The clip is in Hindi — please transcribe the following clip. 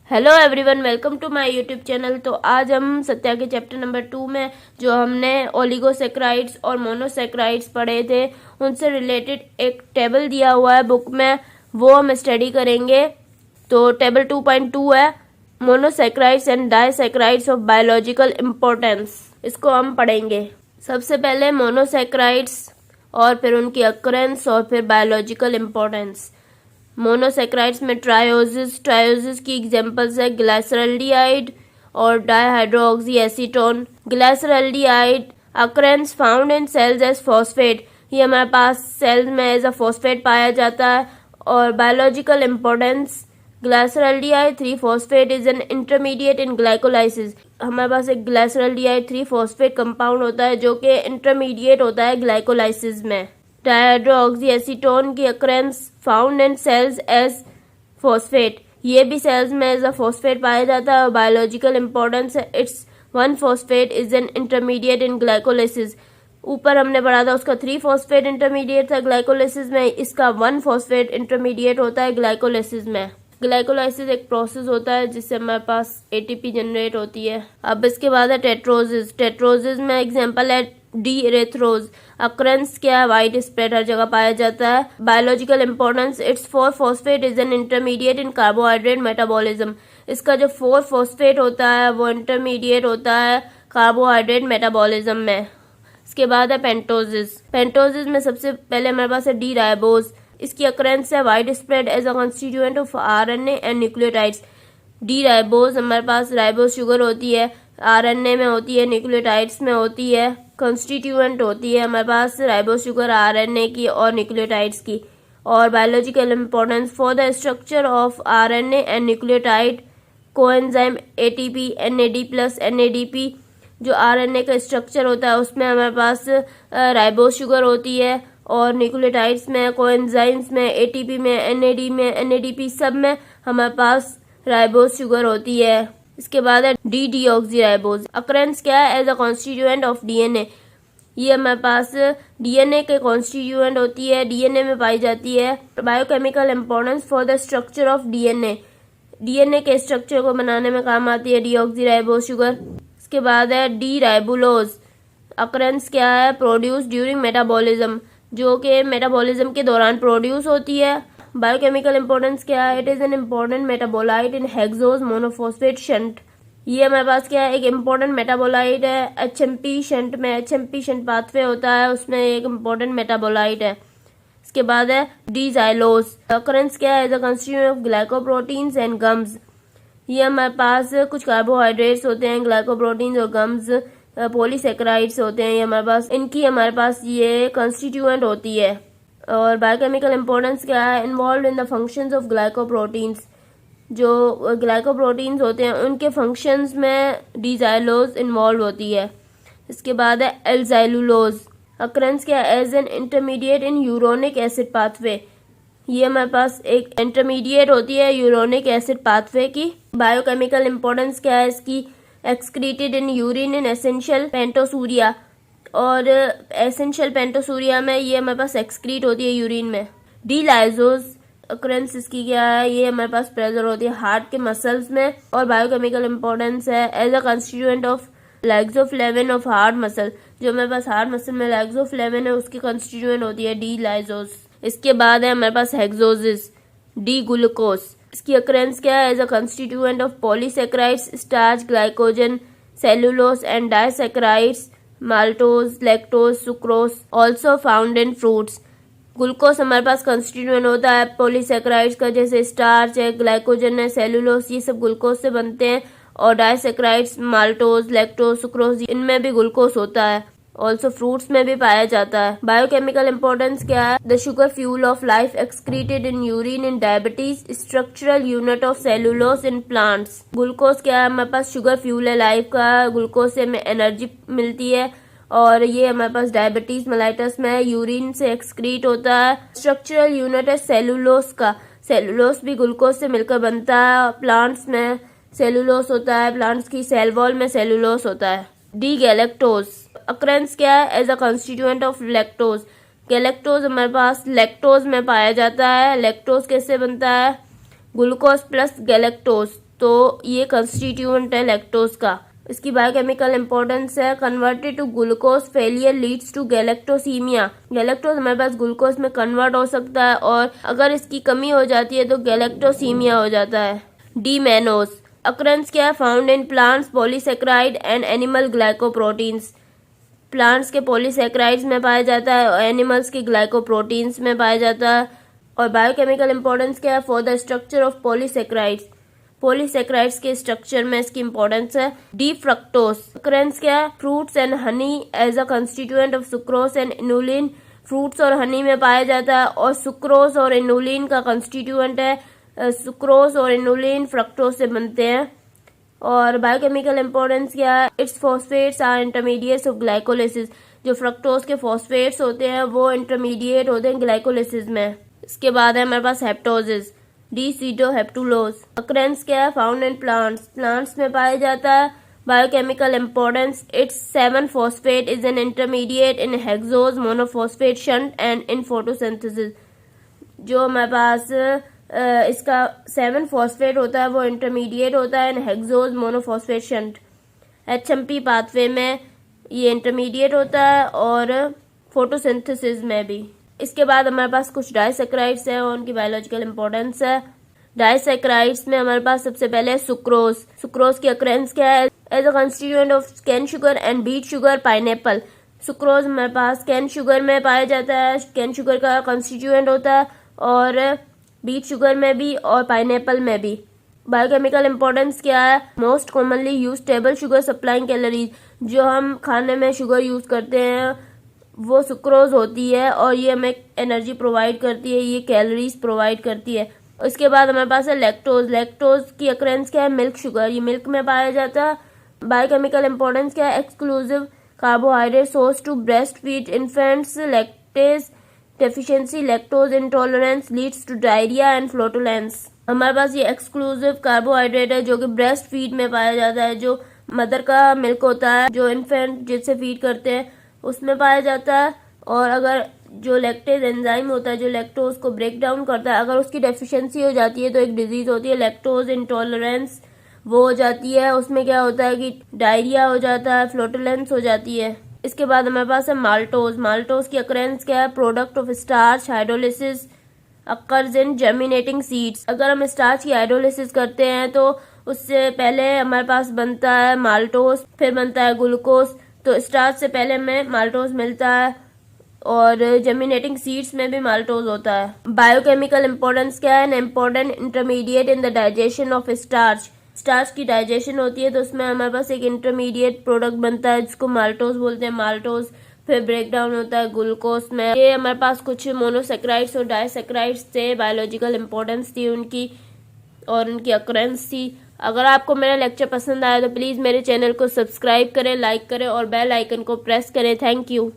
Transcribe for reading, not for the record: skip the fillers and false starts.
Hello everyone, welcome to my YouTube channel. तो आज हम सत्या के चैप्टर नंबर 2 में जो हमने ओलिगोसेक्राइड्स और मोनोसेक्राइड्स पढ़े थे उनसे रिलेटेड एक टेबल दिया हुआ है बुक में, वो हम स्टडी करेंगे। तो टेबल 2.2 है monosaccharides and disaccharides of biological importance, इसको हम पढ़ेंगे। सबसे पहले मोनोसेक्राइड्स और फिर उनकी अक्रेंस और फिर बायोलॉजिकल इम्पोर्टेंस। मोनोसेक्राइड्स में ट्रायोसिस की एग्जांपल्स है ग्लाइसरल्डिहाइड और dihydroxy acetone. Glyceraldehyde occurs found in cells as phosphate, ये हमारे पास सेल्स में एज अ फॉस्फेट पाया जाता है। और बायोलॉजिकल इम्पोर्टेंस, ग्लाइसरल्डिहाइड 3-फॉस्फेट is an intermediate in glycolysis. हमारे पास एक ग्लाइसरल्डिहाइड 3-फॉस्फेट कंपाउंड होता है जो कि इंटरमीडिएट होता है ग्लाइकोलाइसिस में। डाइहाइड्रोक्सी एसीटोन की occurrence found in cells as phosphate, ये भी सेल्स में एज अ फॉस्फेट पाया जाता है। और बायोलॉजिकल इंपॉर्टेंस है इट्स 1-फॉस्फेट is an intermediate in glycolysis. ऊपर हमने पढ़ा था उसका 3-फॉस्फेट इंटरमीडिएट था ग्लाइकोलाइसिस में, इसका 1-फॉस्फेट इंटरमीडिएट होता है ग्लाइकोलाइसिस में। ग्लाइकोलाइसिस एक प्रोसेस होता है जिससे हमारे पास एटीपी जनरेट होती है। अब इसके बाद है टेट्रोसिस। टेट्रोसिस में एग्जांपल है डी-रेथ्रोज। अक्रेंस क्या है, वाइड स्प्रेड हर जगह पाया जाता है। बायोलॉजिकल इंपॉर्टेंस इट्स 4-फॉस्फेट is an intermediate in carbohydrate metabolism. इसका जो 4-फॉस्फेट होता है वो इंटरमीडिएट होता है कार्बोहाइड्रेट मेटाबॉलिज्म में। इसके बाद है पेंटोसिस। पेंटोसिस में सबसे पहले हमारे पास है डी राइबोज। इसकी अक्रेंस है widespread as a constituent of RNA and nucleotides. D ribose हमारे पास राइबोज शुगर होती है, आरएनए में होती है, न्यूक्लियोटाइड्स में होती है, कॉन्स्टिट्यूएंट होती है हमारे पास राइबोज शुगर आरएनए की और न्यूक्लियोटाइड्स की। और biological importance for the structure of RNA and nucleotide coenzyme ATP NAD plus NADP. जो आरएनए का स्ट्रक्चर होता है उसमें हमारे पास राइबोज शुगर होती है और न्यूक्लियोटाइड्स में, कोएंजाइम्स में, एटीपी में, एनएडी में, एनएडीपी सब में हमारे पास राइबोज शुगर होती है। इसके बाद है डी डीऑक्सीराइबोज। अक्रेंस क्या है, as a constituent of DNA. ये हमारे पास डीएनए के कॉन्स्टिट्यूएंट होती है, डीएनए में पाई जाती है। Biochemical importance for the structure of DNA, DNA के स्ट्रक्चर को बनाने में काम आती है डीऑक्सीराइबोज शुगर। इसके बाद है डी राइबोलोज। अक्रेंस क्या है, प्रोड्यूस ड्यूरिंग मेटाबॉलिज्म, जो कि मेटाबॉलिज्म के दौरान प्रोड्यूस होती है। बायोकेमिकल इंपॉर्टेंस क्या है, it is an important metabolite in hexose monophosphate shunt. ये हमारे पास क्या है, एक इम्पोर्टेंट मेटाबोलाइट है एचएमपी शंट में। एचएमपी शंट पाथवे होता है, उसमें एक इम्पोर्टेंट मेटाबोलाइट है। इसके बाद है डी जाइलोज। अकरेंस क्या है, as a constituent of glycoproteins and gums. ये हमारे पास कुछ कार्बोहाइड्रेट्स होते हैं, ग्लाइकोप्रोटीन्स और गम्स पॉलीसेक्राइड्स होते हैं। ये हमारे पास ये कंस्टिट्यूएंट होती है। और बायोकेमिकल इंपॉर्टेंस क्या है, involve in the functions of glycoproteins. जो ग्लाइकोप्रोटीन्स होते हैं उनके फंक्शंस में डीजाइलोज इन्वॉल्व होती है। इसके बाद है एल्जाइलुलोज। अक्रेंस क्या है, as an intermediate in uronic acid pathway. ये हमारे पास एक इंटरमीडिएट होती है यूरोनिक एसिड पाथवे की। बायोकेमिकल इंपॉर्टेंस क्या है इसकी, excreted in urine in essential pentosuria. और एसेंशियल पेंटोसूरिया में ये हमारे पास एक्सक्रीट होती है यूरिन में। डी लाइजोज अक्रेंस इसकी क्या है, ये हमारे पास प्रेजेंट होती है हार्ट के मसल्स में। और बायोकेमिकल इंपॉर्टेंस है as a constituent of lyxoflavin of heart muscle. जो हमारे पास हार्ट मसल में लैक्सोफ्लेविन है उसकी कंस्टिट्यूएंट होती है डी लाइजोज। इसके बाद है हमारे पास हेक्सोसिस, डी ग्लूकोज। इसकी अक्रेंस क्या है, as a constituent of polysaccharides, starch, glycogen, cellulose and disaccharides, maltose, lactose, sucrose, also found in fruits. Glucose हमारे पास कंस्टिट्यूएंट होता है पॉलीसेक्राइड्स का, जैसे स्टार्च है, ग्लाइकोजन है, सेलुलोज, ये सब ग्लूकोज से बनते हैं। और डाइसेक्राइड्स, माल्टोज, लैक्टोज, सुक्रोज, इनमें भी ग्लूकोज होता है। ऑल्सो फ्रूट्स में भी पाया जाता है। बायोकेमिकल इंपॉर्टेंस क्या है, the sugar fuel of life excreted in urine in diabetes, structural unit of cellulose in plants. Glucose क्या है, हमारे पास शुगर फ्यूल है लाइफ का, ग्लूकोज से हमें एनर्जी मिलती है। और ये हमारे पास डायबिटीज मेलाइटस में यूरिन से एक्सक्रीट होता है। स्ट्रक्चरल यूनिट है सेलुलोज का, सेलुलोज भी ग्लूकोज से मिलकर बनता है। प्लांट्स में सेलुलोज होता है, प्लांट्स की सेल वॉल में सेलुलोज होता है। D galactose. अक्रेंस क्या है, as a constituent of lactose. Galactose हमारे पास लैक्टोज में पाया जाता है। लैक्टोज कैसे बनता है, ग्लूकोज प्लस गैलेक्टोज तो ये कंस्टिट्यूएंट है लैक्टोज का। इसकी बायोकेमिकल इंपॉर्टेंस है, converted to glucose failure leads to galactosemia. Galactose हमारे पास ग्लूकोज में कन्वर्ट हो सकता है और अगर इसकी कमी हो जाती है तो गैलेक्टोसीमिया हो जाता है। डी मैनोज अकरेंस क्या है, found in plants polysaccharide and animal glycoproteins. Plants के पॉलीसेक्राइड्स में पाया जाता है और एनिमल्स के ग्लाइकोप्रोटीन्स में पाया जाता है। और बायोकेमिकल इंपॉर्टेंस क्या है, for the structure of polysaccharides. Polysaccharides के स्ट्रक्चर में इसकी इंपॉर्टेंस है। डी फ्रक्टोज अकरेंस क्या है, fruits and honey as a constituent of sucrose and inulin. Fruits और हनी में पाया जाता है और सुक्रोज और इनुलिन का कंस्टिट्यूएंट है। सुक्रोज और इनुलिन फ्रक्टोज से बनते हैं। और बायोकेमिकल इंपॉर्टेंस क्या है, its phosphates are intermediates of glycolysis. जो फ्रक्टोज के फॉस्फेट्स होते हैं वो इंटरमीडिएट होते हैं ग्लाइकोलिसिस में। इसके बाद है हमारे पास हेप्टोसिस, डीसीटोहेप्टुलोज अकरेंस क्या है, फाउंड इन प्लांट्स। प्लांट्स में पाया जाता है। Biochemical importance, it's 7 phosphate is an intermediate in hexose monophosphate shunt and in photosynthesis. जो हमारे पास इसका 7 फॉस्फेट होता है वो इंटरमीडिएट होता है in hexose monophosphate shunt. HMP pathway में ये इंटरमीडिएट होता है और फोटोसिंथेसिस में भी। इसके बाद हमारे पास कुछ डाइसेक्राइड्स है और उनकी बायोलॉजिकल इंपॉर्टेंस है। डाइसेक्राइड्स में हमारे पास सबसे पहले सुक्रोज। सुक्रोज की अकरेंस क्या है, as a constituent of cane sugar and beet sugar pineapple. Sucrose हमारे पास कैन शुगर में पाया जाता है, कैन शुगर का कंस्टिट्यूएंट होता है और बीट शुगर में भी और पाइनएप्पल में भी। बायोकेमिकल इंपॉर्टेंस क्या है, most commonly use table sugar supplying calories. जो हम खाने में शुगर यूज करते हैं वो सुक्रोज होती है और ये हमें एनर्जी प्रोवाइड करती है, ये कैलोरीज प्रोवाइड करती है। उसके बाद हमारे पास है लैक्टोज। लैक्टोज की अकरेंस क्या है, मिल्क शुगर, ये मिल्क में पाया जाता है। बायोकेमिकल इंपॉर्टेंस क्या है, exclusive carbohydrate source to breast feed infants, lactase deficiency, lactose intolerance leads to diarrhoea and flatulence. हमारे पास ये एक्सक्लूसिव कार्बोहाइड्रेट है जो कि ब्रेस्ट फीड में पाया जाता है। जो मदर का मिल्क होता है, जो इन्फेंट जिससे फीड करते हैं उसमें पाया जाता है। और अगर जो लैक्टेज एंजाइम होता है जो लैक्टोज को ब्रेक डाउन करता है, अगर उसकी डेफिशिएंसी हो जाती है तो एक डिजीज होती है लैक्टोज इंटॉलरेंस, वो हो जाती है। उसमें क्या होता है कि डायरिया हो जाता है, फ्लोटुलेंस हो जाती है। इसके बाद हमारे पास है माल्टोज। माल्टोज की अकरेंस क्या है, product of starch hydrolysis occurs in germinating seeds. अगर हम स्टार्च की हाइड्रोलिसिस करते हैं तो उससे पहले हमारे पास बनता है माल्टोज, फिर बनता है ग्लूकोज। तो स्टार्च से पहले हमें माल्टोज मिलता है और जर्मिनेटिंग सीड्स में भी माल्टोज होता है। बायोकेमिकल इंपॉर्टेंस क्या है, an important intermediate in the digestion of starch. Starch की डाइजेशन होती है तो उसमें हमारे पास एक इंटरमीडिएट प्रोडक्ट बनता है जिसको माल्टोज बोलते हैं। माल्टोज फिर ब्रेक डाउन होता है ग्लूकोज में। ये हमारे पास कुछ मोनोसेक्राइड्स और डाइसेक्राइड्स थे, बायोलॉजिकल इंपॉर्टेंस थी उनकी और उनकी अकरेंस थी। अगर आपको मेरा लेक्चर पसंद आया तो प्लीज़ मेरे चैनल को सब्सक्राइब करें, लाइक करें और बेल आइकन को प्रेस करें। Thank you.